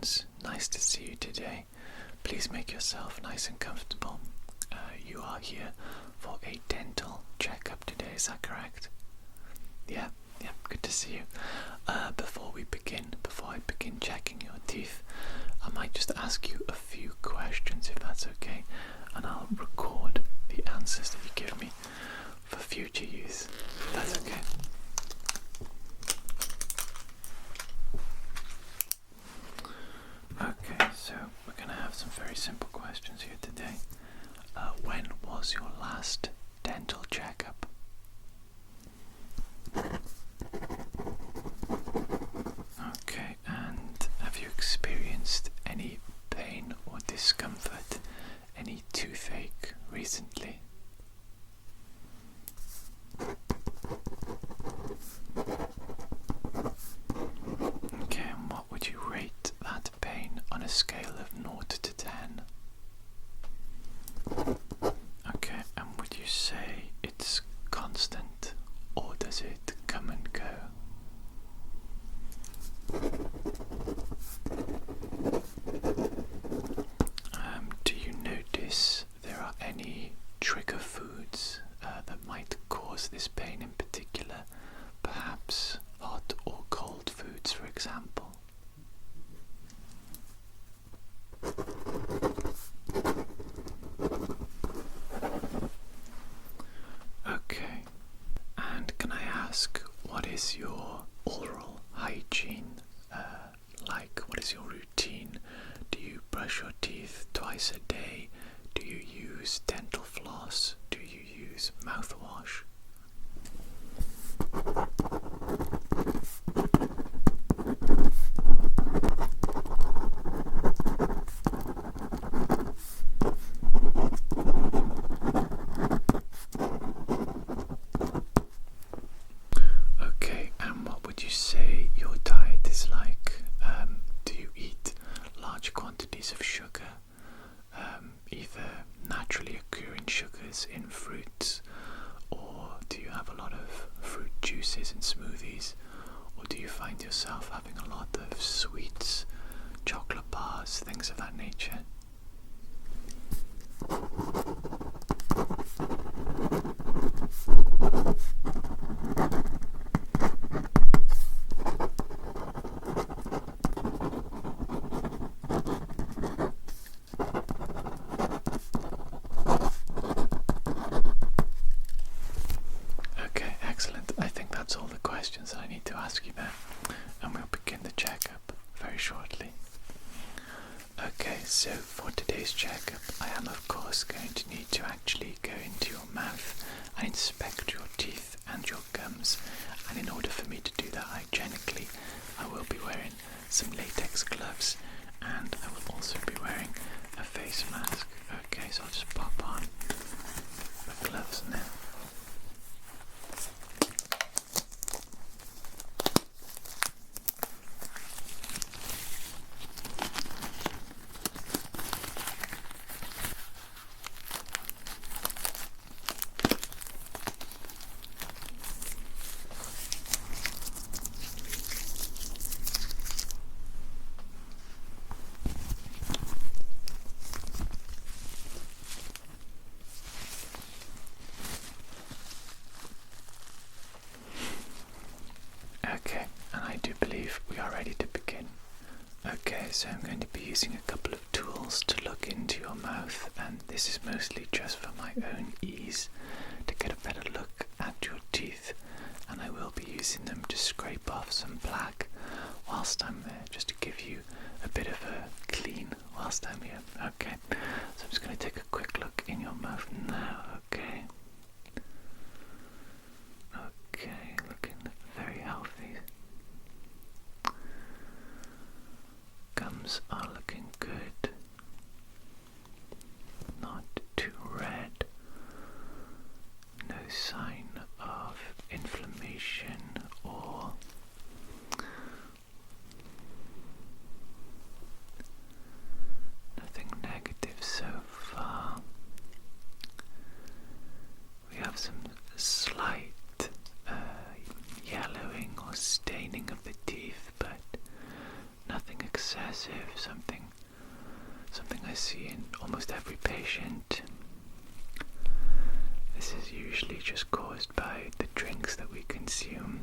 questions. Nice to see you today. Please make yourself nice and comfortable. You are here for a dental checkup today, is that correct? Yeah, good to see you. Before I begin checking your teeth, I might just ask you a few questions if that's okay, and I'll record the answers that you give me for future use, if that's okay. Okay, so we're going to have some very simple questions here today. When was your last dental checkup? Okay, and have you experienced any pain or discomfort, any toothache recently? Okay, and what would you rate that pain on a scale of 0 to 10? Okay, and would you say it's constant or does it come and go? Do you notice there are any trigger foods that might cause this pain in particular? Perhaps hot or cold foods, for example? Okay, and can I ask, what is your oral hygiene like? What is your routine? Do you brush your teeth twice a day? Do you use dental floss? Do you use mouthwash? Okay, and what would you say your diet is like? Do you eat large quantities of sugar, either naturally occurring sugars in fruits, or do you have a lot of fruit juices and smoothies, or do you find yourself having a lot of sweets, chocolate bars, things of that nature? Okay, excellent. I think that's all the questions that I need to ask you there, and we'll begin the checkup very shortly. Okay, so for today's checkup, I am of course going to need to actually go into your mouth and inspect your teeth and your gums, and in order for me to do that hygienically, I will be wearing some latex gloves, and I will also be wearing a face mask. Okay, so I'll just pop on the gloves now. Okay, and I do believe we are ready to begin. Okay, so I'm going to be using a couple of tools to look into your mouth, and this is mostly just for my own ease, to get a better look at your teeth, and I will be using them to scrape off some plaque whilst I'm there, just to give you a bit of a clean whilst I'm here. Okay, so I'm just going to take a quick look in your mouth now. Okay. Okay, looking very healthy. Gums are looking good. Not too red. No sign of inflammation or nothing negative so far. aggressive, something I see in almost every patient. This is usually just caused by the drinks that we consume.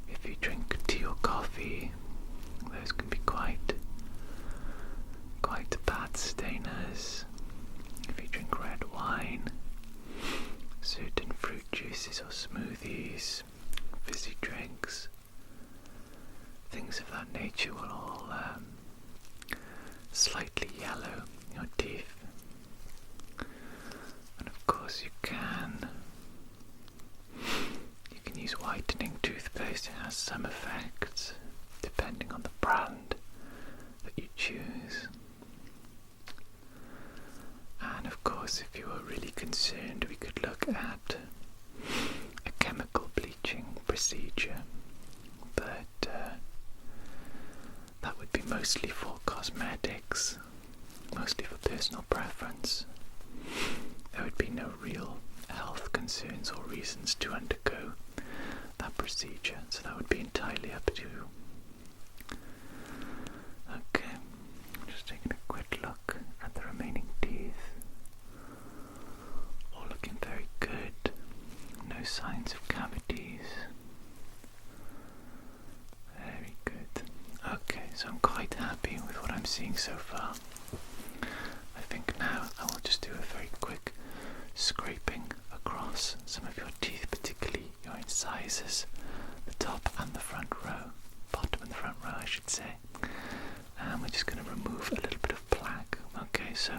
If you drink tea or coffee, those can be quite bad stainers. If you drink red wine, certain fruit juices or smoothies, fizzy drinks, things of that nature will all slightly yellow your teeth. And of course you can use whitening toothpaste. It has some effects depending on the brand that you choose. And of course, if you are really concerned, we could look at a chemical bleaching procedure, but that would be mostly for cosmetics, mostly for personal preference. There would be no real health concerns or reasons to undergo that procedure, so that would be entirely up to you. Okay, just taking a quick look at the remaining teeth. All looking very good. No signs of cavities. Very good. Okay, so I'm quite happy with what I'm seeing so far. I think now I will just do a very quick scraping across some of your teeth, particularly your incisors, the top and the front row, bottom and the front row I should say. And we're just going to remove a little bit of plaque. Okay, so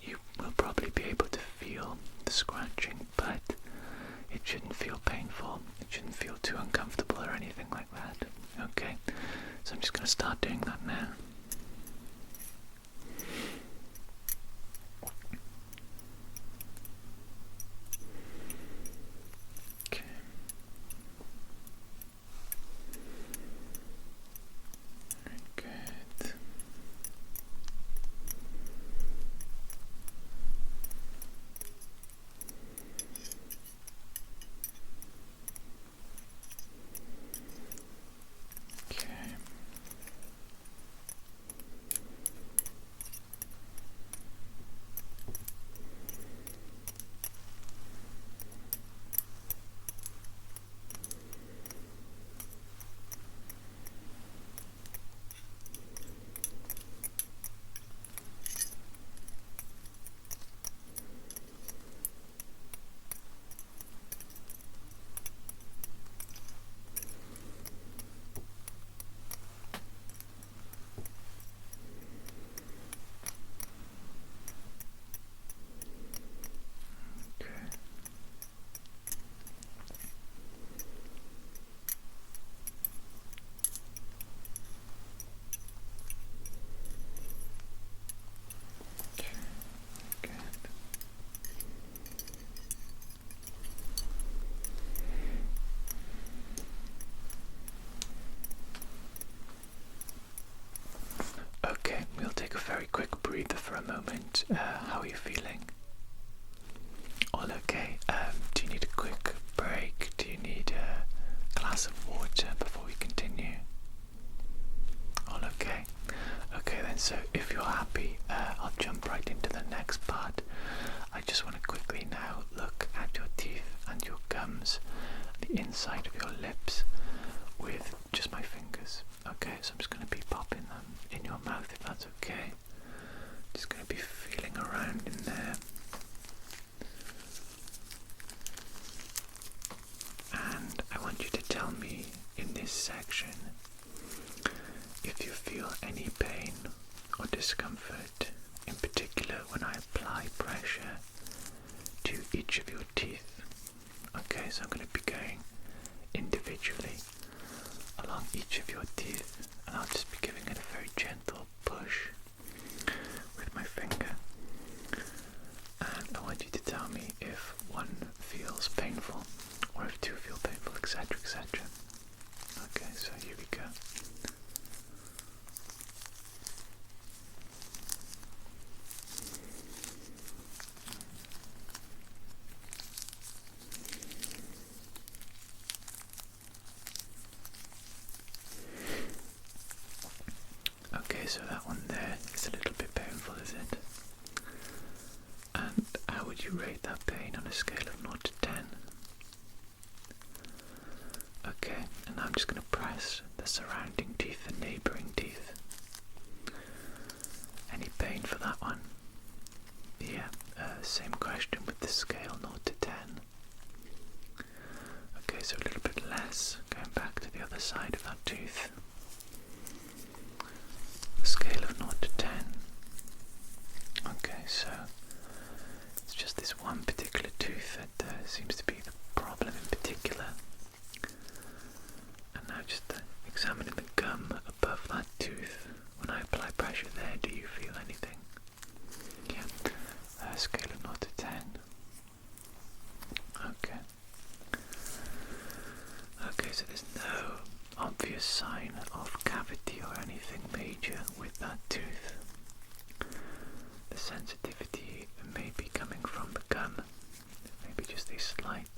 you will probably be able to feel the scratching, but it shouldn't feel painful, it shouldn't feel too uncomfortable or anything like that. Okay, so I'm just going to start doing that now. Okay. Very good. Okay. Okay, we'll take a very quick breather for a moment. How are you feeling? All okay? Do you need a quick break? Do you need a glass of water before we continue? All okay? Okay then, so if you're happy, I'll jump right into the next part. I just want to quickly now look at your teeth and your gums, the inside of your lips, with just my fingers. Okay, so I'm just going to be popping them in your mouth if that's okay. Just going to be feeling around in there. And I want you to tell me in this section if you feel any pain or discomfort, in particular when I apply pressure to each of your teeth. Okay, so I'm going to be going individually along each of your teeth, and I'll just be giving it a very gentle push with my finger, and I want you to tell me if one feels painful or if two feel painful, etc, etc. Okay, so here we go. so that one there is a little bit painful, is it? And how would you rate that pain on a scale of 0 to 10? Okay, and I'm just going to press the surrounding teeth and neighbouring teeth. Any pain for that one? Yeah, same question with the scale 0 to 10. Okay, so a little bit less, going back to the other side of that tooth. A scale of 0 to 10. Okay, so it's just this one particular tooth that seems to be the problem in particular. And now just examining the gum above that tooth. When I apply pressure there, do you feel anything? Yeah. Scale of 0 to 10. Okay. Okay, so there's no obvious sign of cavity or anything major with that tooth. The sensitivity may be coming from the gum. Maybe just a slight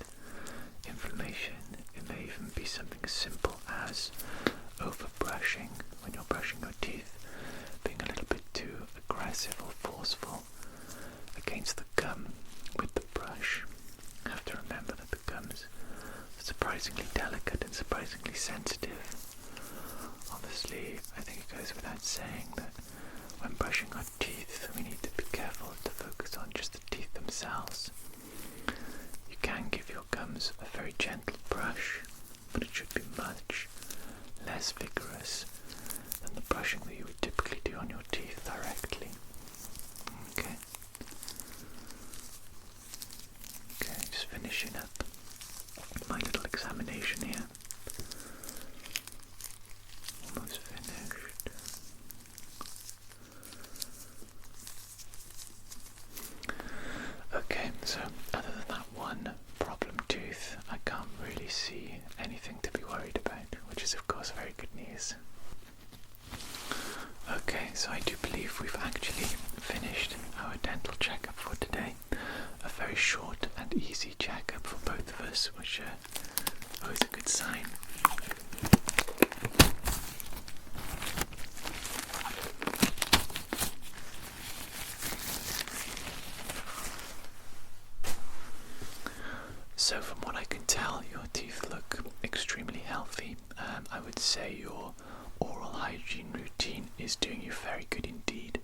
inflammation. It may even be something as simple as overbrushing when you're brushing your teeth, being a little bit too aggressive or forceful against the gum with the brush. You have to remember that the gum's surprisingly delicate and surprisingly sensitive. Obviously, I think it goes without saying that when brushing our teeth, we need to be careful to focus on just the teeth themselves. You can give your gums a very gentle brush, but it should be much less vigorous than the brushing that you would typically do on your teeth directly. Okay. Okay, just finishing up my little examination here. Almost finished. Okay, so other than that one problem tooth, I can't really see anything to be worried about, which is of course very good news. Okay, so I do believe we've actually finished our dental checkup for today. A very short and easy checkup for both of us, which always a good sign. So from what I can tell, your teeth look extremely healthy. I would say your oral hygiene routine is doing you very good indeed.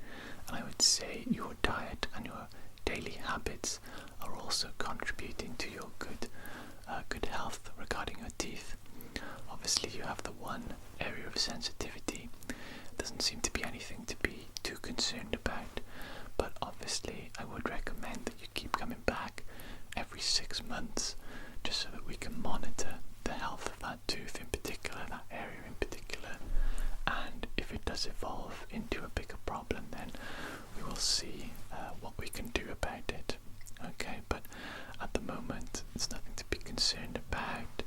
And I would say your diet and your daily habits are also contributing to your good health regarding your teeth. Obviously you have the one area of sensitivity. Doesn't seem to be anything to be too concerned about, but obviously I would recommend that you keep coming back every 6 months just so that we can monitor the health of that tooth in particular, that area in particular, and if it does evolve into a bigger problem, then we will see what we can do about it. Okay, but at the moment it's nothing to be concerned about.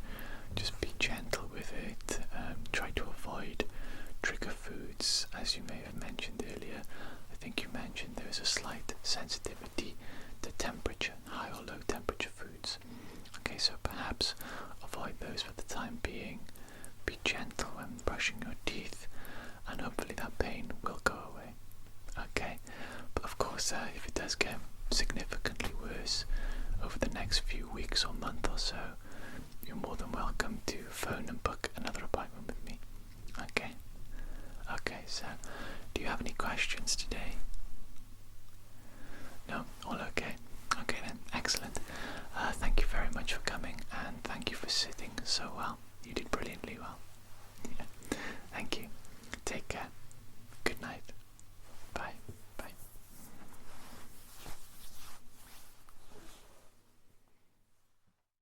Just be gentle with it. Try to avoid trigger foods, as you may have mentioned earlier. I think you mentioned there is a slight sensitivity to temperature, high or low temperature foods. Okay, so perhaps avoid those for the time being. Be gentle when brushing your teeth, and hopefully that pain will go away. Okay, but of course if it does get significantly worse over the next few weeks or month or so, you're more than welcome to phone and book another appointment with me. Okay. Okay, so do you have any questions today? No? All okay? Okay then, excellent. Thank you very much for coming, and thank you for sitting so well. You did brilliantly well. Yeah. Thank you. Take care. Good night.